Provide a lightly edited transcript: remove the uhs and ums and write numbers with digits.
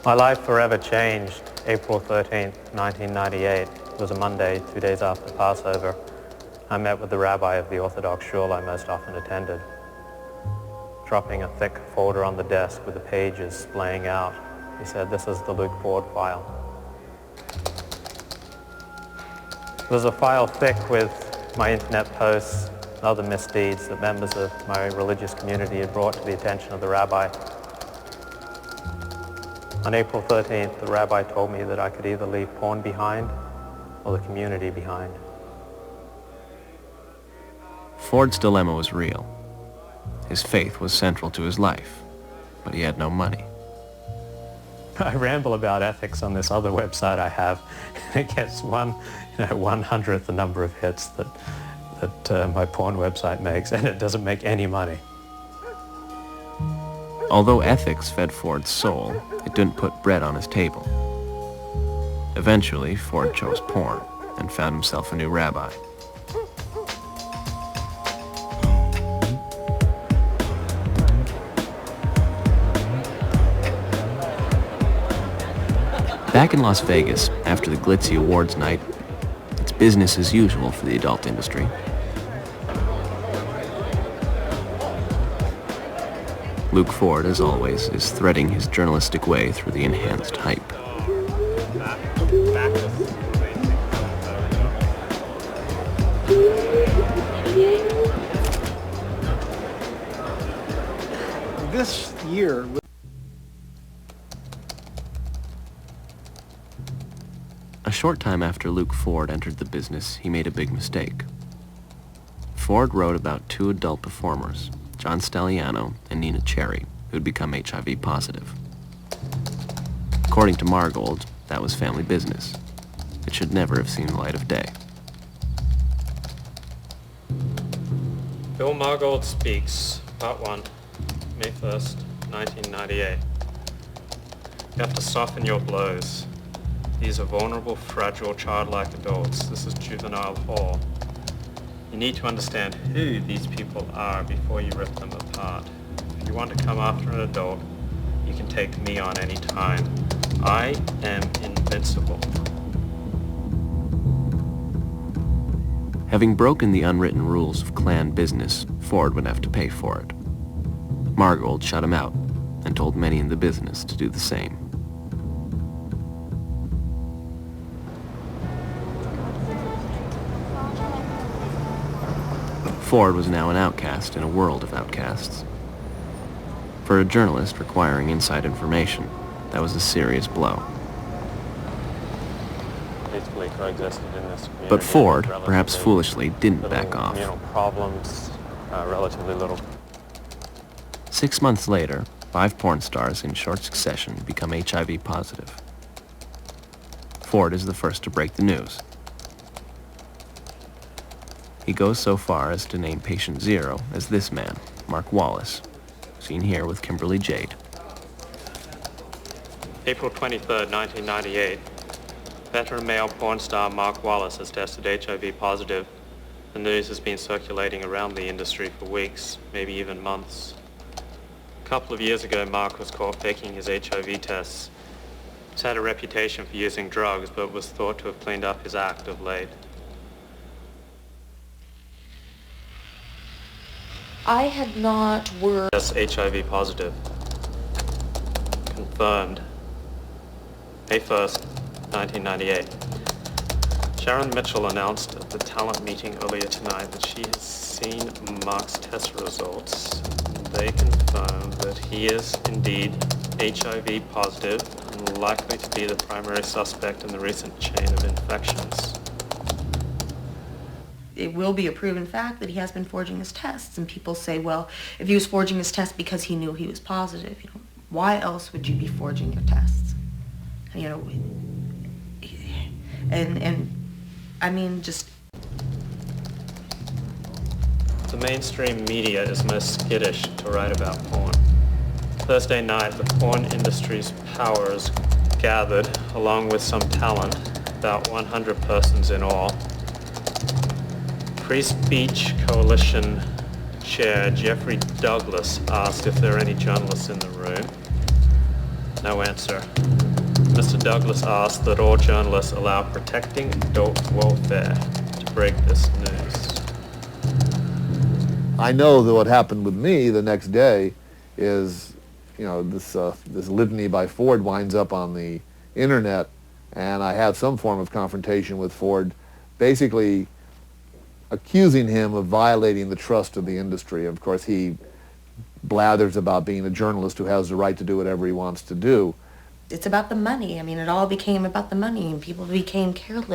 My life forever changed. April 13th, 1998. It was a Monday, 2 days after Passover. I met with the rabbi of the Orthodox shul I most often attended. Dropping a thick folder on the desk with the pages splaying out, he said, "This is the Luke Ford file." It was a file thick with my internet posts and other misdeeds that members of my religious community had brought to the attention of the rabbi. On April 13th, the rabbi told me that I could either leave porn behind or the community behind. Ford's dilemma was real. His faith was central to his life, but he had no money. I ramble about ethics on this other website I have, and it gets 1/100th the number of hits that my porn website makes, and it doesn't make any money. Although ethics fed Ford's soul, it didn't put bread on his table. Eventually, Ford chose porn and found himself a new rabbi. Back in Las Vegas, after the glitzy awards night, it's business as usual for the adult industry. Luke Ford, as always, is threading his journalistic way through the enhanced hype. This year, A short time after Luke Ford entered the business, he made a big mistake. Ford wrote about two adult performers, John Stalliano and Nina Cherry, who'd become HIV positive. According to Margold, that was family business. It should never have seen the light of day. Bill Margold Speaks, Part 1, May 1st, 1998. You have to soften your blows. These are vulnerable, fragile, childlike adults. This is juvenile hall. You need to understand who these people are before you rip them apart. If you want to come after an adult, you can take me on any time. I am invincible. Having broken the unwritten rules of clan business, Ford would have to pay for it. Margold shut him out and told many in the business to do the same. Ford was now an outcast in a world of outcasts. For a journalist requiring inside information, that was a serious blow. Basically coexisted in this community. But Ford, perhaps foolishly, didn't back off. Problems, relatively little. 6 months later, 5 porn stars in short succession become HIV positive. Ford is the first to break the news. He goes so far as to name patient zero as this man, Mark Wallace, seen here with Kimberly Jade. April 23rd, 1998. Veteran male porn star Mark Wallace has tested HIV positive. The news has been circulating around the industry for weeks, maybe even months. A couple of years ago, Mark was caught faking his HIV tests. He's had a reputation for using drugs, but was thought to have cleaned up his act of late. I had not worked. Yes, HIV positive. Confirmed. May 1st, 1998. Sharon Mitchell announced at the talent meeting earlier tonight that she has seen Mark's test results. They confirm that he is indeed HIV positive and likely to be the primary suspect in the recent chain of infections. It will be a proven fact that he has been forging his tests, and people say, well, if he was forging his tests because he knew he was positive, why else would you be forging your tests? And I mean, just... The mainstream media is most skittish to write about porn. Thursday night, the porn industry's powers gathered, along with some talent, about 100 persons in all. Free Speech Coalition Chair Jeffrey Douglas asked if there are any journalists in the room. No answer. Mr. Douglas asked that all journalists allow protecting adult welfare to break this news. I know that what happened with me the next day is, this litany by Ford winds up on the internet, and I have some form of confrontation with Ford, basically accusing him of violating the trust of the industry. Of course, he blathers about being a journalist who has the right to do whatever he wants to do. It's about the money. I mean, it all became about the money, and people became careless.